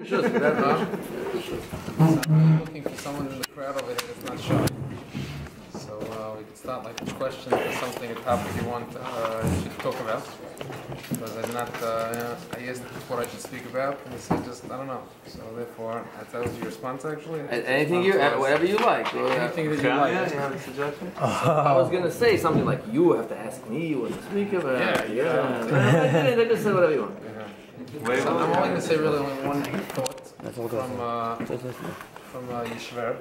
So I'm looking for someone in the crowd over here that's not shy. So we could start like with questions or something, a topic you want to talk about. Because I'm not, I asked what I should speak about, and he said just, I don't know. So therefore, that was your response actually? Anything you, whatever you like. Anything that you like. Yeah, you have a suggestion? I was going to say something like, you have to ask me what to speak about. I just say whatever you want. So I'm only going to say really only one thought from Yishver.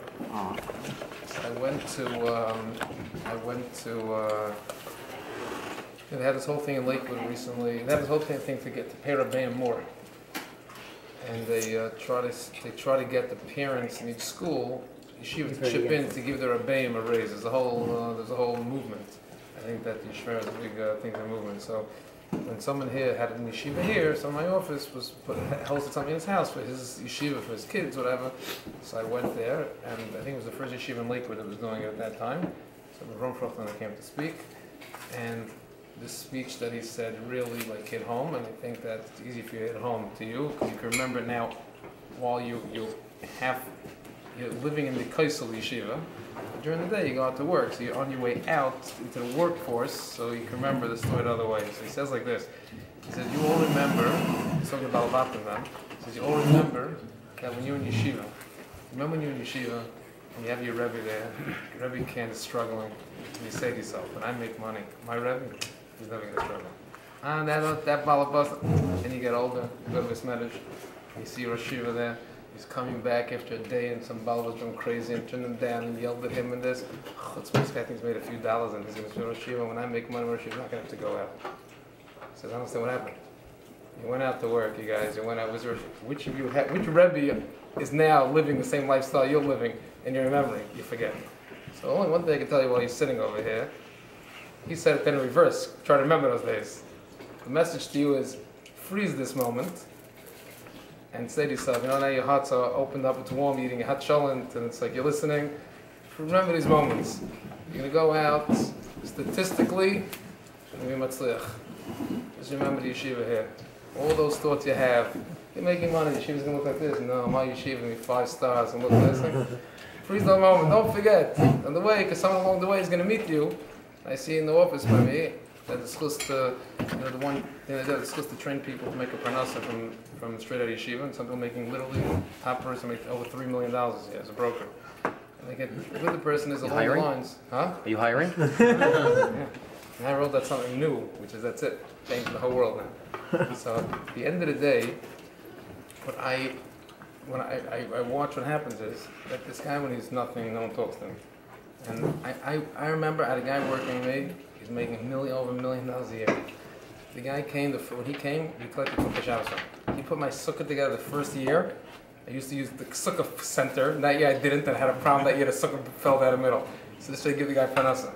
They had this whole thing in Lakewood recently. They had this whole thing to get to pay Rabbeim more, and they try to get the parents in each school yeshiva to chip in to give their Rabbeim a raise. There's a whole movement. I think that Yishver is a big thing in the movement. So when someone here had a yeshiva here, so my office hosted something in his house for his yeshiva for his kids, whatever. So I went there, and I think it was the first yeshiva in Lakewood that was doing it at that time. So the Ron Frochman came to speak, and this speech that he said really hit home, and I think that it's easy for you to hit home to you because you can remember it now while you're living in the Kaisel yeshiva. During the day you go out to work, so you're on your way out into the workforce, so you can remember the story the other way. So he says like this. He says, you all remember, he's talking about Lavatim then, he says, you all remember that when you're in yeshiva, remember when you're in yeshiva and you have your Rebbe there, your Rebbe is struggling, and you say to yourself, when I make money, my Rebbe, he's never going to struggle. And that balabas, and you get older, you go to this medish, you see Rosh Yeshiva there, he's coming back after a day and some bal was going crazy and turned him down and yelled at him and this. This guy thinks he's made a few dollars and he's going to say, Rosh Yeshiva, when I make money, Rosh Yeshiva's not going to have to go out. He says, I don't understand what happened. You went out to work, you guys. You went out. Which Rebbe is now living the same lifestyle you're living and you're remembering? You forget. So only one thing I can tell you while you're sitting over here. He said it then in reverse. Try to remember those days. The message to you is freeze this moment and say to yourself, now your hearts are opened up, it's warm, you're eating a hot cholent, and it's like you're listening. Remember these moments. You're going to go out, statistically, and be matzliach. Just remember the yeshiva here. All those thoughts you have. You're making money, the yeshiva's going to look like this. No, my yeshiva will be 5 stars and look like this. Freeze that moment, don't forget. On the way, because someone along the way is going to meet you. I see in the office by me, that discussed the one thing they did, discussed to train people to make a parnasa from straight out of yeshiva, and some people making literally, top person make over $3 million as a broker. And they get with the person is along the lines. Huh? Are you hiring? Yeah. And I wrote that something new, which is that's it, changing the whole world now. So at the end of the day, when I watch what happens is that this guy when he's nothing, no one talks to him. And I remember I had a guy working with me. He's making over $1 million a year. The guy came, when he came, he collected Kumpah Shabbos. He put my sukkah together the first year. I used to use the sukkah center. That year I didn't, and I had a problem that year the sukkah fell down the middle. So this way I give the guy parnasa.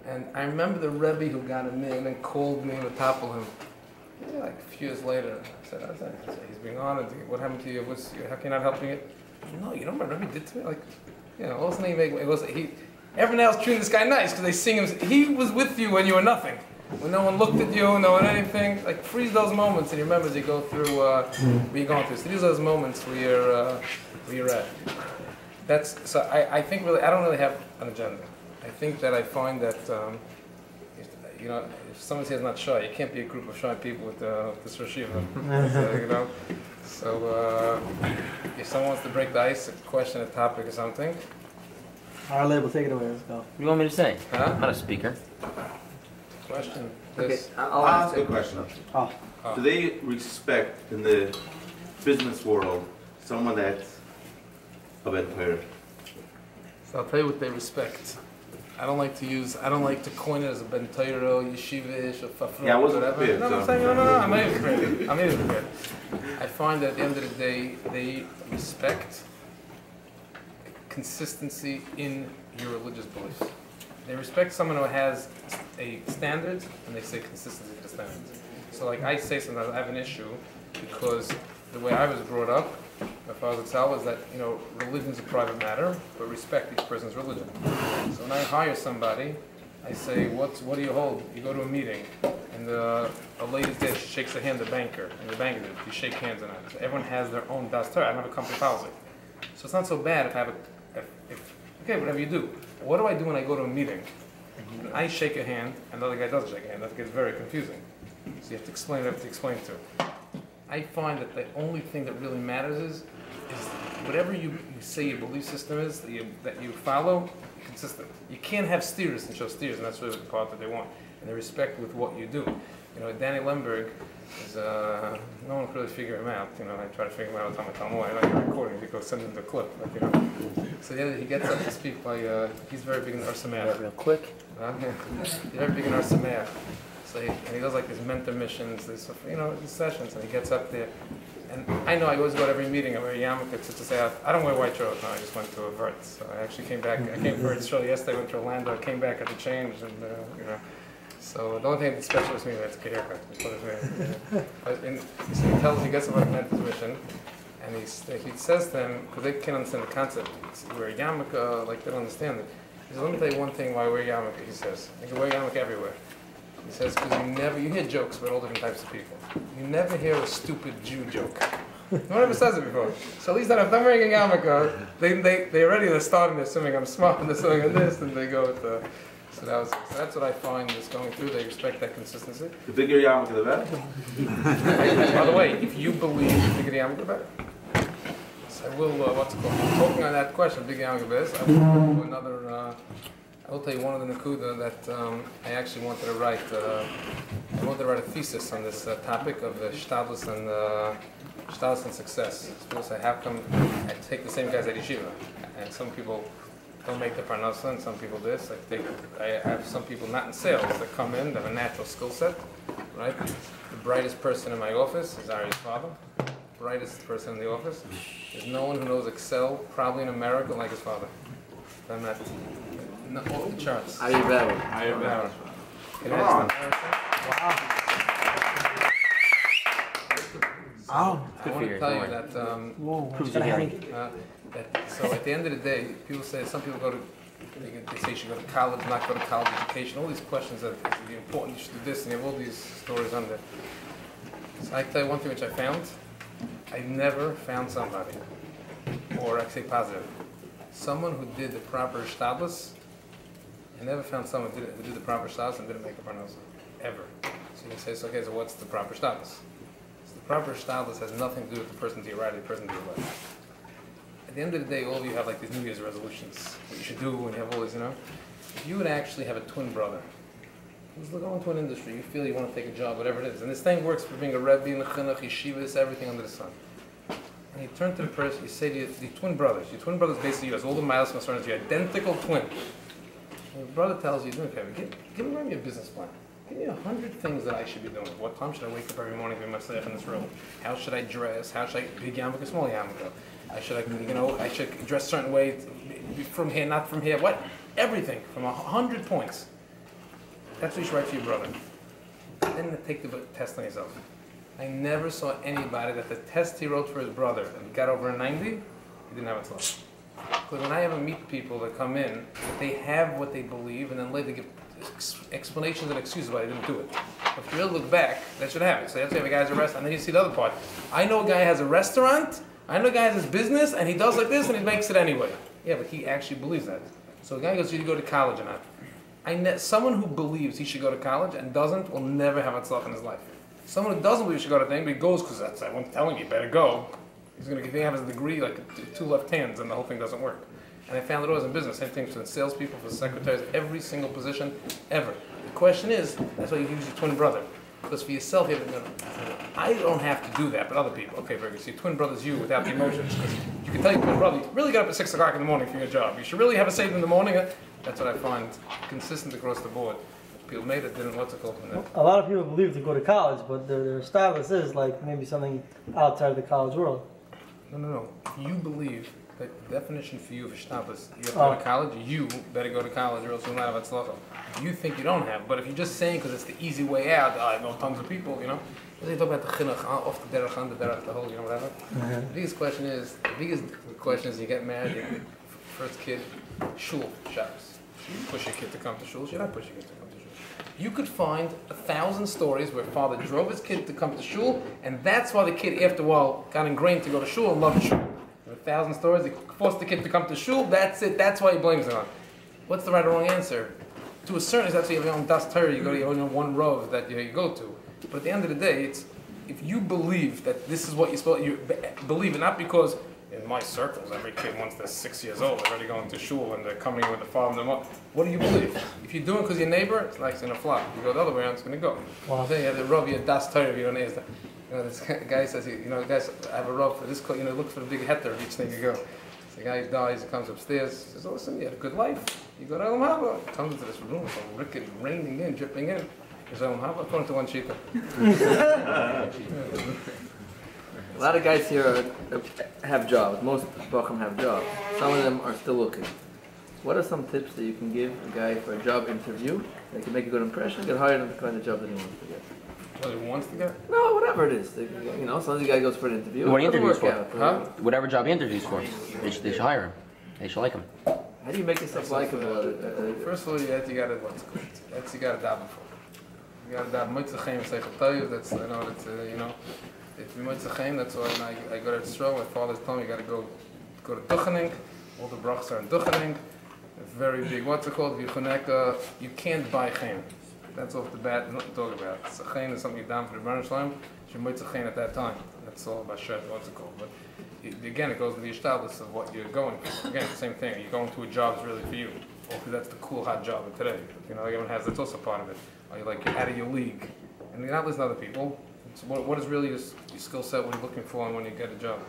And I remember the Rebbe who got him in and called me to topple him. Yeah, like a few years later, I said, he's being honored. What happened to you? How can I not helping it? No, you know what my Rebbe did to me? Like, all of a sudden everyone else treated this guy nice because they sing him. He was with you when you were nothing. When no one looked at you, no one anything. Like freeze those moments and you remember as you go through what you're going through. So these are those moments where you're at. So I think really I don't really have an agenda. I think that I find that if someone says not shy, you can't be a group of shy people with this Rosh Yeshiva. So if someone wants to break the ice, a question, a topic, or something. Our label, take it away. Let's go. What do you want me to say? Huh? I'm not a speaker. Question. Okay, I'll ask a question. Oh. Do they respect in the business world someone that's a Ben Torah? So I'll tell you what they respect. I don't like to coin it as a Ben Torah, yeshivish, or fafra. Yeah, I wasn't whatever. prepared. No, I'm saying no. I'm not even prepared. I find that at the end of the day, they respect consistency in your religious beliefs. They respect someone who has a standard, and they say consistency to the standards. So like I say sometimes I have an issue because the way I was brought up, my father's tell was that, religion's a private matter, but respect each person's religion. So when I hire somebody, I say, what do you hold? You go to a meeting, and a lady's there, she shakes the hand of the banker, and the banker did. You shake hands on it. So everyone has their own das Torah. I don't have a company policy. So it's not so bad if I have okay, whatever you do. What do I do when I go to a meeting? And I shake a hand, and the other guy doesn't shake a hand. That gets very confusing. So you have to explain what you have to explain to. I find that the only thing that really matters is whatever you say your belief system is, that you follow, consistent. You can't have steers and show steers, and that's really the part that they want. And they respect with what you do. You know, Danny Lemberg is, no one can really figure him out. You know, I try to figure him out all the time. I tell him, I know you're recording, you go send him the clip. Like, you know. So yeah, he gets up to speak by, he's very big in Ar Sameach. Real quick. He's very big in Ar Sameach. So he does like his mentor missions, these sessions, and he gets up there. And I know I always go to every meeting. I wear a yarmulke to say I don't wear white shorts. No, I just went to a vert. So I actually came back. I came to Vert show yesterday. Went to Orlando. I came back at the change, and you know. So the only thing that's special is me. That's a haircut. He gets up on a mentor's mission, and he says to them, because they can't understand the concept. You wear a yarmulke, like they don't understand it. He says, let me tell you one thing why I wear a yarmulke. He says, you can wear a yarmulke everywhere. He says, because you hear jokes about all different types of people. You never hear a stupid Jew joke. No one ever says it before. So at least if I'm wearing a yarmulke, they're starting assuming I'm smart and they're assuming I'm this, and they go with the... So that's what I find is going through. They respect that consistency. The bigger yarmulke, the better. By the way, if you believe the bigger the yarmulke, the better. So I will, talking on that question, big yarmulke is, I will do another... I will tell you one of the nakuda that I actually wanted to write. I wanted to write a thesis on this topic of shtadlus and success. People say, how come I take the same guys at yeshiva? And some people don't make the parnasa, and some people this. I have some people not in sales that come in, that have a natural skill set, right? The brightest person in my office is Ari's father. Brightest person in the office. There's no one who knows Excel, probably in America, like his father. I'm not... No, off the charts. Are you better? Come on. Wow. I want to tell you that, so at the end of the day, people say, some people they say you should go to college, not go to college education, all these questions that are important, you should do this, and you have all these stories on there. So I can tell you one thing which I found. I never found somebody, or I say positive, someone who did the proper shtadlus. I never found someone who did the proper shtadlus and didn't make a parnasa, ever. So you can say, okay, so what's the proper shtadlus? So the proper shtadlus has nothing to do with the person to your right or the person to your left. At the end of the day, all of you have like these New Year's resolutions, what you should do when you have all these, you know. If you would actually have a twin brother, who's going into an industry, you feel you want to take a job, whatever it is, and this thing works for being a rebbe, and a chinuch, yeshivas, everything under the sun. And you turn to the person, you say to your twin brothers basically, you has all the miles concerns, you're identical twin. And your brother tells you, do me a favor, give me your business plan. Give me 100 things that I should be doing. What time should I wake up every morning to be myself in this room? How should I dress? How should I, big yarmulke, small yarmulke? I should dress a certain way, from here, not from here, what? Everything, from 100 points. That's what you should write to your brother. Then take the test on yourself. I never saw anybody that the test he wrote for his brother and got over a 90, he didn't have a thought. Because when I ever meet people that come in, they have what they believe, and then later give explanations and excuses why they didn't do it. But if you really look back, that should happen. So you have to have a guy has a restaurant, and then you see the other part. I know a guy has a restaurant, I know a guy has his business, and he does like this, and he makes it anyway. Yeah, but he actually believes that. So a guy goes, you go to college or not? Someone who believes he should go to college and doesn't will never have a in his life. Someone who doesn't believe he should go to thing, but he goes because that's everyone's telling you, you better go. He's going to have his degree like 2 left hands, and the whole thing doesn't work. And I found it always in business. Same thing for the salespeople, for the secretaries, every single position ever. The question is, that's why you use your twin brother. Because for yourself, you have to, I don't have to do that, but other people. Okay, very good. So your twin brother's you without the emotions. Because you can tell your twin brother, you really got up at 6 o'clock in the morning for your job. You should really have a saved in the morning. That's what I find consistent across the board. People made it, didn't, what's it called? A lot of people believe to go to college, but their stylus is like maybe something outside the college world. No. You believe that the definition for you for shtadlus, you have to go to college, you better go to college or else you'll not have tzlacha. You think you don't have, but if you're just saying because it's the easy way out, I know tons of people, you know. They talk about the chinuch, off the derech, on the derech, the whole, you know, whatever. The biggest question is, you get married, you get first kid, shul, Shabbos. You push your kid to come to shul, you're not pushing your kid to come to shul. You could find 1,000 stories where father drove his kid to come to shul, and that's why the kid, after a while, got ingrained to go to shul and loved shul. There are 1,000 stories, he forced the kid to come to shul, that's it, that's why he blames it on. What's the right or wrong answer? To a certain extent, that's why you have your own das Torah, you only have one rov that you go to. But at the end of the day, it's if you believe that this is what you're supposed to believe it, not because in my circles, every kid once they're 6 years old, they're already going to shul and they're coming in with the father and the mother. What do you believe? If you're doing it because your neighbor, it's like it's in a flock. You go the other way around, it's going to go. Wow. Then you have the rov, you das Torah, you don't ask that. This guy says, guys, I have a rov for this, look for the big heter of each thing you go. So the guy dies, he comes upstairs, he says, oh, listen, you had a good life. You go to Elam Haba. He comes into this room, it's all wicked, raining in, dripping in. There's Elam Haba, according to one shita. A lot of guys here have jobs. Most Bacham have jobs. Some of them are still looking. What are some tips that you can give a guy for a job interview that can make a good impression, get hired on the kind of job that he wants to get? What he wants to get? No, whatever it is. Sometimes the guy goes for an interview. What he interviews for? Huh? Whatever job he interviews for, they should hire him. They should like him. How do you make yourself likable? First of all, you got to daven for. You got to daven mitzvah chaim seichel toiv. That's if you mitzvah chaim, that's why I go to Israel. My father's told me you got to go to duchening. All the brachs are in duchening. Very big. What's it called? You can't buy chaim. That's off the bat. Nothing to talk about. So chaim is something you down for the Rebbeinu Shalom. You mitzvah chaim at that time. That's all about shirt. What's it called? But again, it goes to the established of what you're going for. Again, the same thing. Are you going to a job that's really for you? Or because that's the cool, hot job of today. Everyone has, that's also part of it. Are you you're out of your league? And you're not listening to other people. So what is really your skill set, what you're looking for, and when you get a job?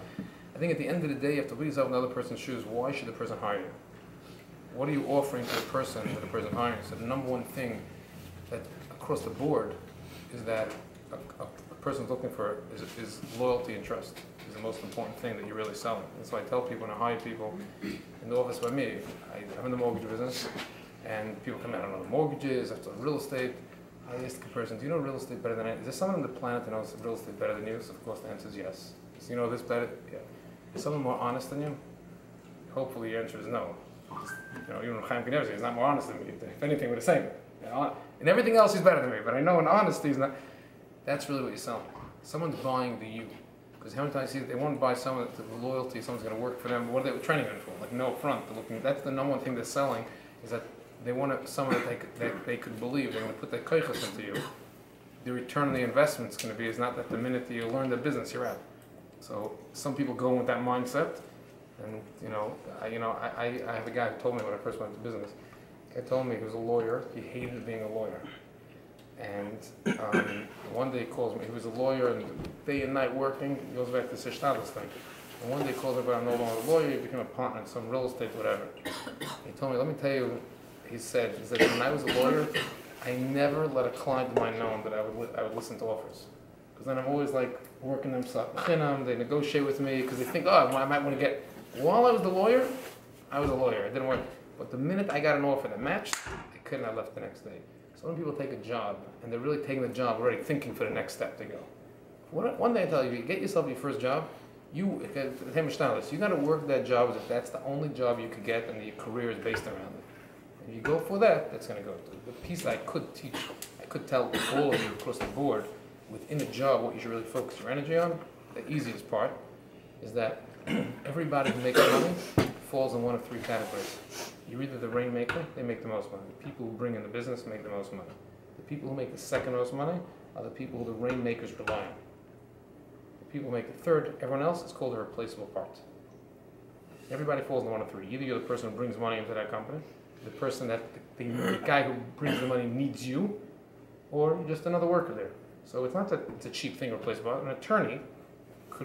I think at the end of the day, you have to put yourself in another person's shoes. Why should the person hire you? What are you offering to the person that the person hiring? So the number one thing that across the board is that a person's looking for is loyalty and trust. Is the most important thing that you're really selling. That's why I tell people when I hire people in the office by me, I'm in the mortgage business, and people come out, I don't know mortgages, I've done real estate. I ask the person, do you know real estate better than I? Is there someone on the planet that knows real estate better than you? So of course the answer is yes. So you know this better? Yeah. Is someone more honest than you? Hopefully your answer is no. Even Chaim Kanievsky is not more honest than me. If anything, we're the same. And everything else he's better than me, but I know in honesty is not. That's really what you're selling. Someone's buying the you. Because how many times you see that they want to buy someone with loyalty, someone's going to work for them. What are they training them for? Like no front. That's the number one thing they're selling, is that they want someone that they could believe. They're going to put their koichas into you. The return on the investment is going to be is not that the minute that you learn the business, you're out. So some people go in with that mindset, and I have a guy who told me when I first went into business. The guy told me he was a lawyer. He hated being a lawyer. And one day he calls me. He was a lawyer and day and night working. He goes back to the Sishtadlis thing. And one day he calls me, but I'm no longer a lawyer. He became a partner in some real estate, whatever. He told me, let me tell you, he said, when I was a lawyer, I never let a client of mine know that I would listen to offers. Because then I'm always like working them stuff. They negotiate with me because they think, I might want to get. While I was the lawyer, I was a lawyer. It didn't work. But the minute I got an offer that matched, I couldn't have left the next day. So when people take a job, and they're really taking the job already thinking for the next step to go. One day I tell you, get yourself your first job, you got to work that job as if that's the only job you could get and your career is based around it. If you go for that, that's going to go. The piece that I could teach, I could tell all of you across the board, within a job, what you should really focus your energy on, the easiest part, is that everybody who makes money falls in one of three categories. You're either the rainmaker, they make the most money. The people who bring in the business make the most money. The people who make the second most money are the people who the rainmakers rely on. The people who make the third, everyone else, is called a replaceable part. Everybody falls in one of three. Either you're the person who brings money into that company, the person that the guy who brings the money needs you, or you're just another worker there. So it's not that it's a cheap thing to replace a part. An attorney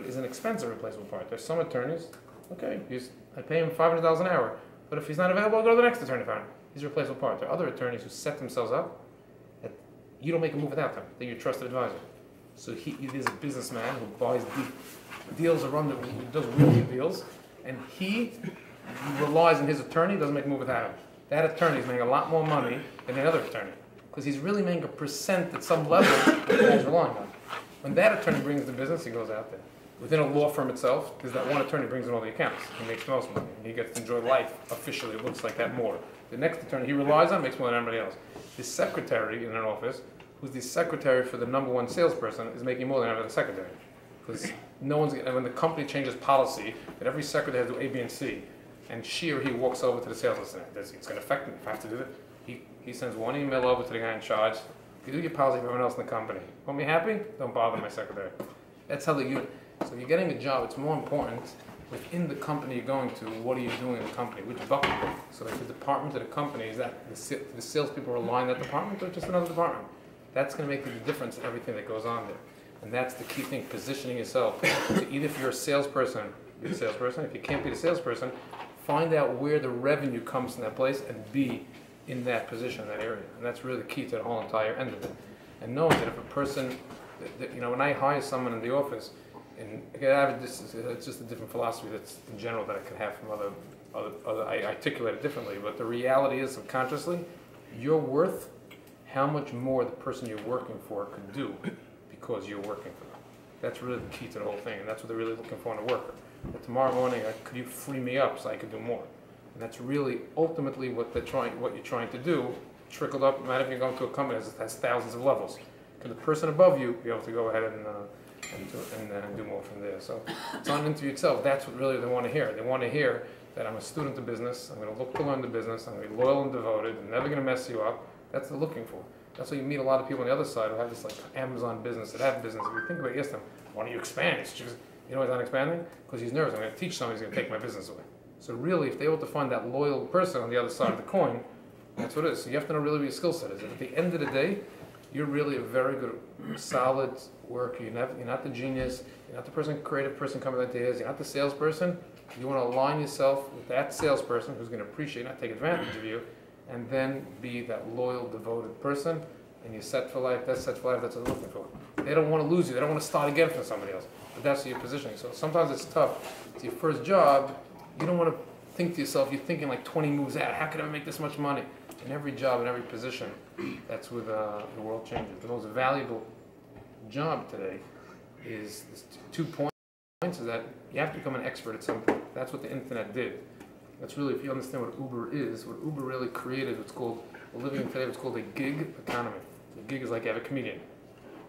is an expensive replaceable part. There's some attorneys, okay, I pay him $500 an hour, but if he's not available, I'll go to the next attorney for him. He's a replaceable part. There are other attorneys who set themselves up that you don't make a move without them. They're your trusted advisor. So there's a businessman who buys deals around who does real deals, and he relies on his attorney, doesn't make a move without him. That attorney is making a lot more money than another attorney, because he's really making a percent at some level that the guy's relying on. When that attorney brings the business, he goes out there. Within a law firm itself, there's that one attorney who brings in all the accounts. He makes the most money. He gets to enjoy life officially. It looks like that more. The next attorney he relies on makes more than everybody else. The secretary in an office, who's the secretary for the number one salesperson, is making more than every other secretary. Because no one's, and when the company changes policy that every secretary has to do A, B, and C, and she or he walks over to the sales assistant, it's going to affect me if I have to do that. He sends one email over to the guy in charge. You do your policy for everyone else in the company. Want me happy? Don't bother my secretary. That's how the unit. So you're getting a job. It's more important within the company you're going to. What are you doing in the company? Which bucket? So like the department of the company, is that the salespeople rely on that department or just another department? That's going to make the difference in everything that goes on there. And that's the key thing, positioning yourself. So either if you're a salesperson, be a salesperson. If you can't be the salesperson, find out where the revenue comes from that place and be in that position, in that area. And that's really the key to the whole entire end of it. And knowing that if a person, when I hire someone in the office, and again, it's just a different philosophy that's in general that I could have from other I articulate it differently, but the reality is subconsciously, you're worth how much more the person you're working for could do because you're working for them. That's really the key to the whole thing, and that's what they're really looking for in a worker. That tomorrow morning, could you free me up so I could do more? And that's really ultimately what you're trying to do, trickled up. No matter if you're going to a company that has thousands of levels, can the person above you be able to go ahead and do more from there? So it's on the interview itself. That's what really they want to hear. They want to hear that I'm a student of business. I'm going to look to learn the business. I'm going to be loyal and devoted. I'm never going to mess you up. That's what they're looking for. That's why you meet a lot of people on the other side who have this like Amazon business, that have business. If you think about it, you ask them, why don't you expand? It's just, you know why he's not expanding? Because he's nervous. I'm going to teach someone, he's going to take my business away. So really, if they were to find that loyal person on the other side of the coin, that's what it is. So you have to know really what your skill set is. And at the end of the day, you're really a very good, solid worker. You're not the genius. You're not the creative person coming with ideas. You're not the salesperson. You want to align yourself with that salesperson who's going to appreciate, not take advantage of you, and then be that loyal, devoted person. And you're set for life. That's set for life. That's what they're looking for. They don't want to lose you. They don't want to start again for somebody else. But that's your positioning. So sometimes it's tough. It's your first job. You don't want to think to yourself, you're thinking like 20 moves out. How can I make this much money? In every job, in every position, that's where the world changes. The most valuable job today is 2 points, is that you have to become an expert at something. That's what the internet did. That's really, if you understand what Uber is, what Uber really created, what's called, we're living in today, what's called a gig economy. So a gig is like you have a comedian.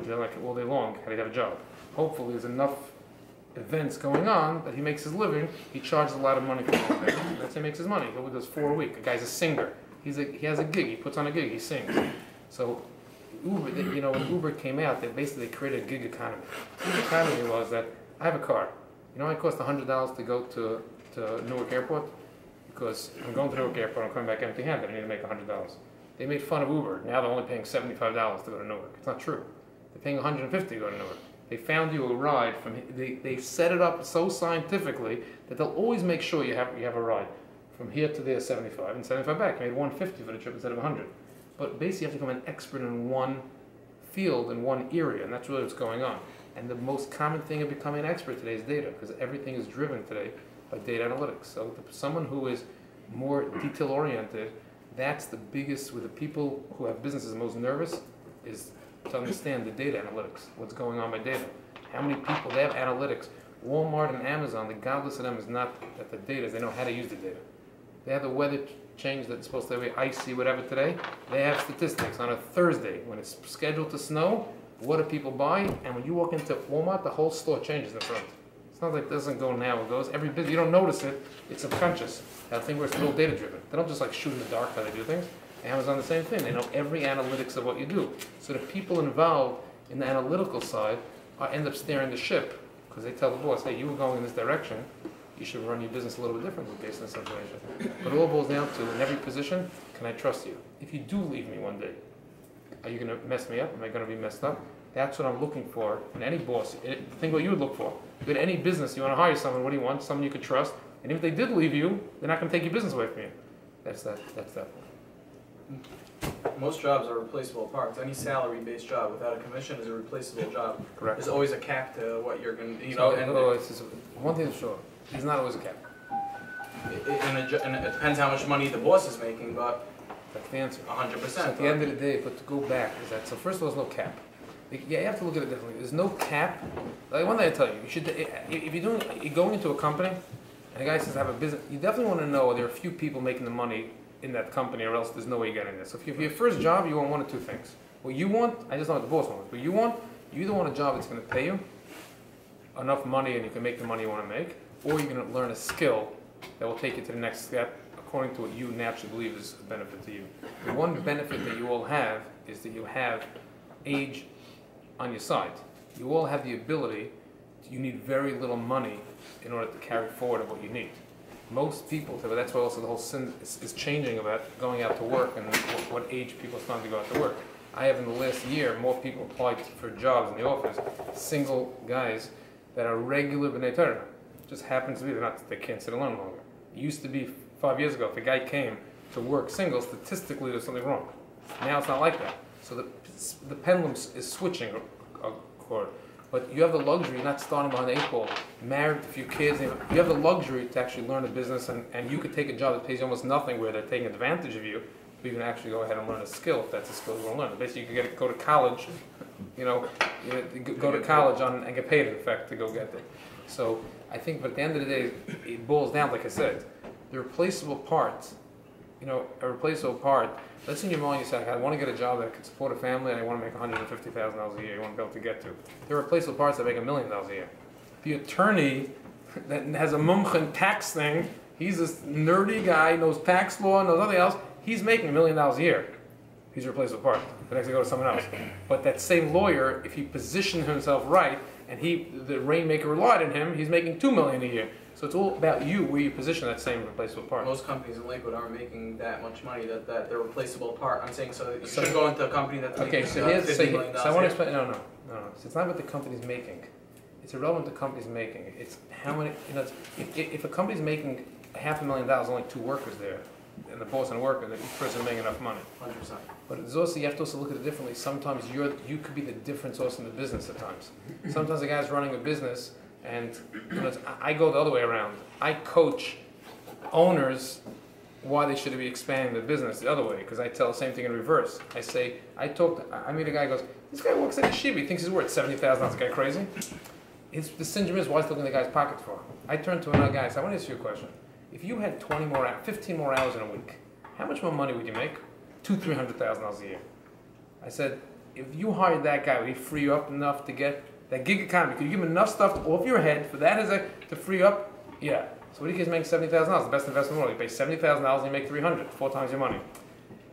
They're like all day long, how do you have a job? Hopefully there's enough events going on that he makes his living. He charges a lot of money for it. That's how he makes his money. He does 4 a week. A guy's a singer. He has a gig. He puts on a gig. He sings. So Uber, when Uber came out, they basically created a gig economy. The gig economy was that I have a car. You know, it costs $100 to go to Newark Airport because I'm going to Newark Airport. I'm coming back empty-handed. I need to make $100. They made fun of Uber. Now they're only paying $75 to go to Newark. It's not true. They're paying $150 to go to Newark. They found you a ride from. They set it up so scientifically that they'll always make sure you have a ride from here to there, 75 and 75 back. You made 150 for the trip instead of 100. But basically, you have to become an expert in one field in one area, and that's really what's going on. And the most common thing of becoming an expert today is data, because everything is driven today by data analytics. So someone who is more detail oriented, that's the biggest. With the people who have businesses the most nervous is to understand the data analytics, what's going on by data. How many people, they have analytics. Walmart and Amazon, the godless of them is not that the data, they know how to use the data. They have the weather change that's supposed to be icy, whatever today. They have statistics on a Thursday when it's scheduled to snow, what do people buy? And when you walk into Walmart, the whole store changes in front. It's not like it doesn't go now, it goes. Every business, you don't notice it, it's subconscious. That thing where it's real data driven. They don't just like shoot in the dark how they do things. Amazon, the same thing. They know every analytics of what you do. So the people involved in the analytical side end up steering the ship because they tell the boss, hey, you were going in this direction. You should run your business a little bit differently based on this information. But it all boils down to, in every position, can I trust you? If you do leave me one day, are you going to mess me up? Am I going to be messed up? That's what I'm looking for in any boss. Think what you would look for. In any business, you want to hire someone, what do you want? Someone you could trust. And if they did leave you, they're not going to take your business away from you. That's that. Most jobs are replaceable parts. Any salary-based job without a commission is a replaceable job. Correct. There's always a cap to what you're going to, one thing is sure, there's not always a cap. And it depends how much money the boss is making, but That's the answer. 100%. So at the end of the day, but to go back, is that, so first of all, there's no cap. you have to look at it differently. There's no cap. Like one thing I tell you, you should if you're going into a company, and the guy says I have a business, you definitely want to know there are a few people making the money in that company, or else there's no way you're getting this. So if your first job, you want one of two things. What you want, I just know what the boss wants. What you want, you either want a job that's going to pay you enough money and you can make the money you want to make, or you're going to learn a skill that will take you to the next step according to what you naturally believe is a benefit to you. The one benefit that you all have is that you have age on your side. You all have the ability, you need very little money in order to carry forward what you need. Most people, but that's why also the whole sin is changing about going out to work and what age people are starting to go out to work. I have in the last year more people applied for jobs in the office, single guys that are regular b'nai Torah. Just happens to be they can't sit alone longer. It used to be 5 years ago, if a guy came to work single, statistically there's something wrong. Now it's not like that. So the pendulum is switching, but you have the luxury, not starting behind the 8 ball, married with a few kids. You have the luxury to actually learn a business, and you could take a job that pays you almost nothing, where they're taking advantage of you. But you can actually go ahead and learn a skill if that's a skill you want to learn. Basically, you can go to college, go to college and get paid in effect to go get there. So I think, but at the end of the day, it boils down, like I said, the replaceable part. A replaceable part. Let's say in your mind you say, I want to get a job that can support a family and I want to make $150,000 a year. You want to be able to get to. There are replaceable parts that make $1 million a year. The attorney that has a mumchen tax thing, he's this nerdy guy, knows tax law, knows nothing else. He's making $1 million a year. He's a replaceable part. The next thing go to someone else. But that same lawyer, if he positioned himself right, and the rainmaker relied on him, he's making $2 million a year. So it's all about you, where you position that same replaceable part. Most companies in Lakewood aren't making that much money that they're replaceable part. I'm saying so you should go into a company that's making $50 million. So I want to explain. No. So it's not what the company's making. It's irrelevant what the company's making. It's how many. If a company's making $500,000, only 2 workers there, and the boss and the worker, that each person is making enough money. 100%. But it's also, you have to also look at it differently. Sometimes you could be the difference also in the business at times. Sometimes a guy's running a business, and I go the other way around. I coach owners why they should be expanding the business the other way, because I tell the same thing in reverse. I say, I meet a guy who goes, this guy works at a shiva, he thinks he's worth $70,000, this guy crazy? The syndrome is, why is he looking in the guy's pockets for? I turn to another guy and say, I want to ask you a question. If you had 15 more hours in a week, how much more money would you make? $200,000-$300,000 a year. I said, if you hired that guy, would he free you up enough to get that gig economy? Could you give him enough stuff off your head for that to free up? Yeah. So what do you guys make $70,000? The best investment in the world. You pay $70,000 and you make $300,000, 4 times your money.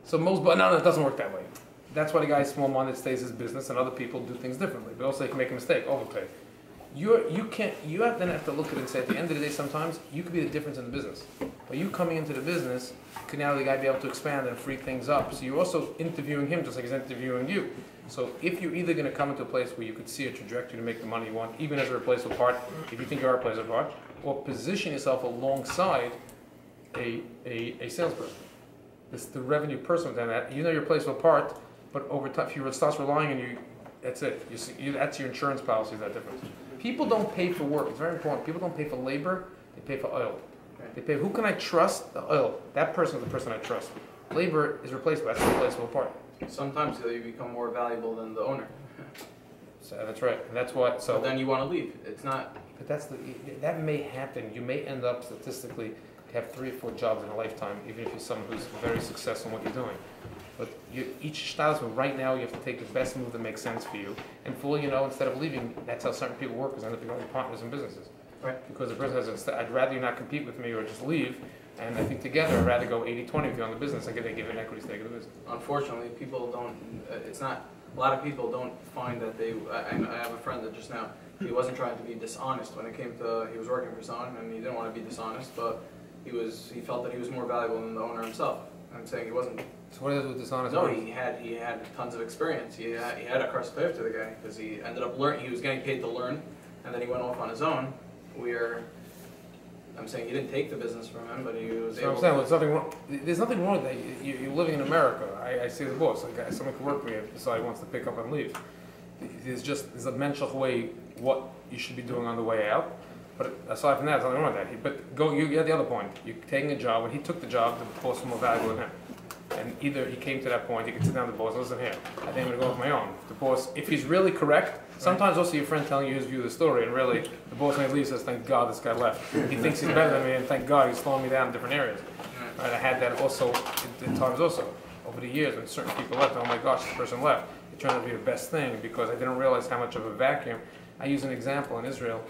So but no, it doesn't work that way. That's why the guy small-minded stays his business, and other people do things differently. But also, you can make a mistake, overpay. You have to look at it and say, at the end of the day, sometimes you could be the difference in the business. By you coming into the business, could now the guy be able to expand and free things up? So you're also interviewing him just like he's interviewing you. So if you're either going to come into a place where you could see a trajectory to make the money you want, even as a replaceable part, if you think you are a replaceable part, or position yourself alongside a salesperson. It's the revenue person within that. You know your replaceable part, but over time, if you start relying on you, that's it. That's your insurance policy, is that difference. People don't pay for work. It's very important. People don't pay for labor. They pay for oil. They pay, who can I trust? The oil. That person is the person I trust. Labor is replaceable. That's a replaceable part. Sometimes you become more valuable than the owner. So that's right. And that's what. So but then you want to leave. It's not. But that may happen. You may end up statistically to have 3 or 4 jobs in a lifetime, even if you're someone who's very successful in what you're doing. But each stylism, right now, you have to take the best move that makes sense for you. And for all you know, instead of leaving, that's how certain people work, is end up becoming partners in businesses. Right. Because the person has, I'd rather you not compete with me or just leave. And I think together, I'd rather go 80-20 with you on the business. I give an equity stake of the business. Unfortunately, people don't, it's not, a lot of people don't find that I have a friend that just now, he wasn't trying to be dishonest when it came to, he was working for someone and he didn't want to be dishonest, but he felt that he was more valuable than the owner himself. I'm saying he wasn't. So what is it with dishonest? No, he had tons of experience. He had a perspective to the guy because he ended up learning. He was getting paid to learn, and then he went off on his own. I'm saying he didn't take the business from him, but he was able. I'm saying there's nothing wrong. There's nothing wrong with that. You're living in America. I see the boss. Like someone could work for me and decide he wants to pick up and leave. There's a mental way what you should be doing on the way out. But aside from that, there's nothing wrong with that. You had the other point. You're taking a job. When he took the job, the boss was more valuable than him. And either he came to that point, he could sit down with the boss, listen here, I think I'm going to go with my own. The boss, if he's really correct, sometimes also your friend telling you his view of the story, and really, the boss when he leaves says, thank God this guy left. He thinks he's better than me, and thank God he's slowing me down in different areas. Right, I had that also in times also. Over the years, when certain people left, oh my gosh, this person left. It turned out to be the best thing because I didn't realize how much of a vacuum. I use an example in Israel.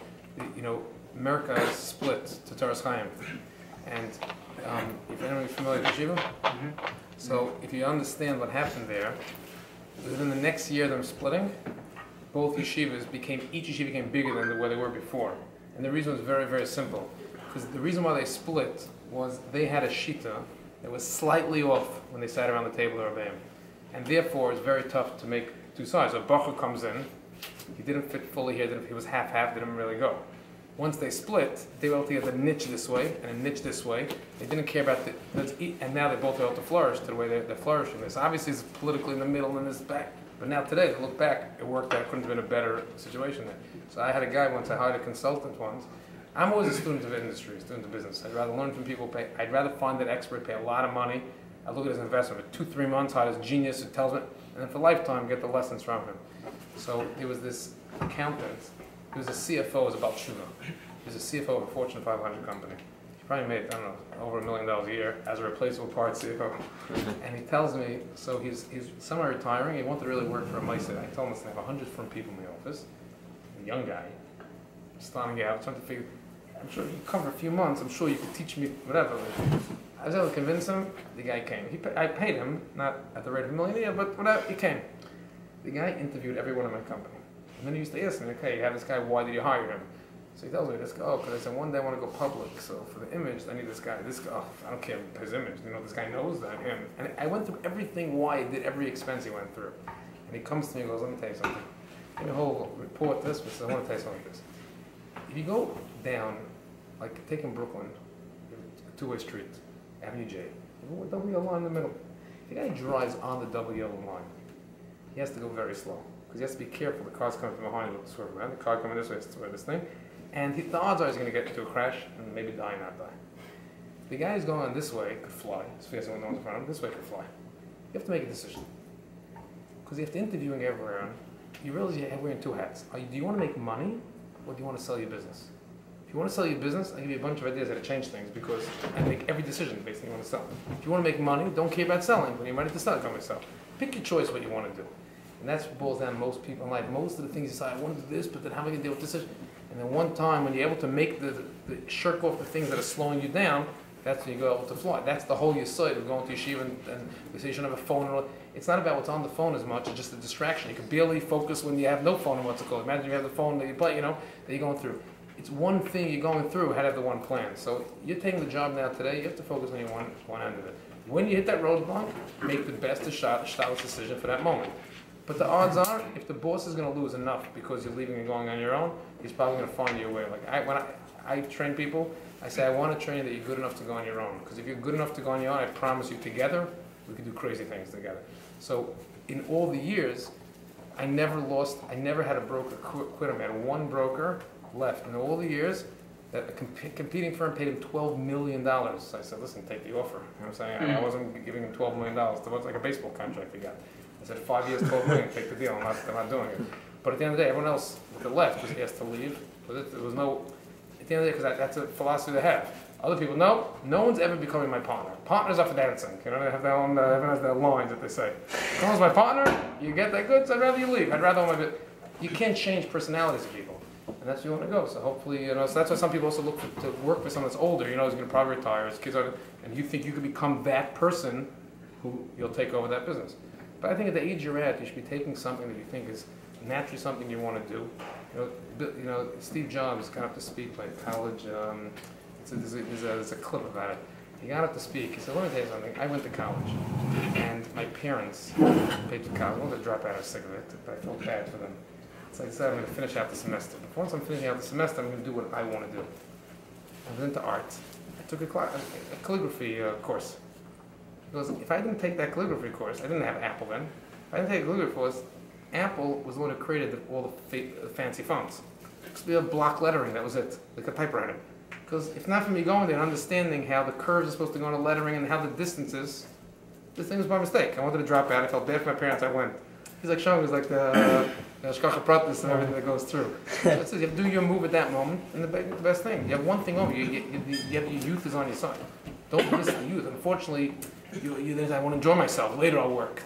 America is split to Toras Chaim. And if anyone's familiar with yeshiva, so if you understand what happened there, within the next year them splitting, both yeshivas each yeshiva became bigger than where they were before. And the reason was very, very simple. Because the reason why they split was they had a shita that was slightly off when they sat around the table of Rebbeim. And therefore, it's very tough to make two sides. So a Bacher comes in, he didn't fit fully here, he was half-half, didn't really go. Once they split, they were able to get a niche this way and a niche this way. They didn't care about and now they both are able to flourish to the way they're flourishing. This obviously is politically in the middle and this back. But now today, look back, it worked out, couldn't have been a better situation there. So I had a guy once, I hired a consultant once. I'm always a student of industry, student of business. I'd rather learn from people, I'd rather find an expert, pay a lot of money. I look at it as an investment for 2-3 months, hire this genius who tells me, and then for lifetime, get the lessons from him. So there was this accountant, he was a CFO, it was about Shuva. He was a CFO of a Fortune 500 company. He probably made, I don't know, over $1 million a year as a replaceable part CFO. And he tells me, so he's somewhere retiring, he wanted to really work for a Meister. I told him I have 100 different people in the office, a young guy, starting out, trying to figure, I'm sure you come for a few months, I'm sure you could teach me whatever. I was able to convince him, the guy came. I paid him, not at the rate of $1 million a year, but whatever, he came. The guy interviewed everyone in my company. And then he used to ask me, okay, you have this guy, why did you hire him? So he tells me, this guy, because I said, one day I want to go public, so for the image, I need this guy, I don't care his image, this guy knows that, him. And I went through everything, why he did every expense he went through. And he comes to me and goes, let me tell you something. Give me a whole report this, but I want to tell you something like this. If you go down, like taking Brooklyn, a two-way street, Avenue J, a double yellow line in the middle. The guy drives on the double yellow line. He has to go very slow, because he has to be careful. The car's coming from behind with the swerve around. The car coming this way has to swerve this thing. And the odds are he's going to get into a crash and maybe die, not die. The guy who's going this way could fly. He's facing no one's in front of him. This way could fly. You have to make a decision. Because you have to interviewing everywhere. You realize you're wearing two hats. Do you want to make money, or do you want to sell your business? If you want to sell your business, I'll give you a bunch of ideas how to change things because I make every decision based on what you want to sell. If you want to make money, don't care about selling. When you're ready to sell, come and sell. Pick your choice what you want to do. And that's what boils down to most people in life. Most of the things you say, I want to do this, but then how am I going to deal with this? And then one time when you're able to make the shirk off the things that are slowing you down, that's when you go able to fly. That's the whole yesod of going to yeshiva and we say you shouldn't have a phone. And it's not about what's on the phone as much, it's just a distraction. You can barely focus when you have no phone and what's it called. Imagine you have the phone that you play, that you're going through. It's one thing you're going through, how to have the one plan. So you're taking the job now today, you have to focus on your one end of it. When you hit that roadblock, make the best decision for that moment. But the odds are, if the boss is going to lose enough because you're leaving and going on your own, he's probably going to find you a way. Like when I train people, I say I want to train you that you're good enough to go on your own. Because if you're good enough to go on your own, I promise you together, we can do crazy things together. So in all the years, I never had a broker quit him. I had one broker left. In all the years, that a competing firm paid him $12 million. So I said, listen, take the offer. You know what I'm saying? I wasn't giving him $12 million. It was like a baseball contract he got. I said, 5 years, $12 million, take the deal. I'm not doing it. But at the end of the day, everyone else with the left was asked to leave. But there was no, at the end of the day, because that's a philosophy they have. Other people, no one's ever becoming my partner. Partners are for dancing. They have their own, everyone has their lines that they say. If someone's my partner, you get that good, so I'd rather you leave. I'd rather own my bit. You can't change personalities of people. And that's where you want to go. So hopefully, so that's why some people also look to work for someone that's older. He's going to probably retire, his kids are, and you think you could become that person who you'll take over that business. But I think at the age you're at, you should be taking something that you think is naturally something you want to do. Steve Jobs got up to speak by college. There's a clip about it. He got up to speak. He said, let me tell you something. I went to college, and my parents paid for college. I wanted to drop out of sick of it, but I felt bad for them. So I decided I'm going to finish out the semester. But once I'm finishing out the semester, I'm going to do what I want to do. I went into art. I took a calligraphy course. Because if I didn't take that calligraphy course, I didn't have Apple then. If I didn't take a calligraphy course, Apple was the one who created all the fancy fonts. It used to be a block lettering, that was it, like a typewriter. Because if not for me going there and understanding how the curves are supposed to go on a lettering and how the distances, this thing was by mistake. I wanted to drop out. I felt bad for my parents. I went. He's like, Sean was like the shkacha pratis and everything that goes through. So it says you have to do your move at that moment, and the best thing. You have one thing over. You have your youth is on your side. Don't miss the youth. Unfortunately, I want to enjoy myself. Later I'll work.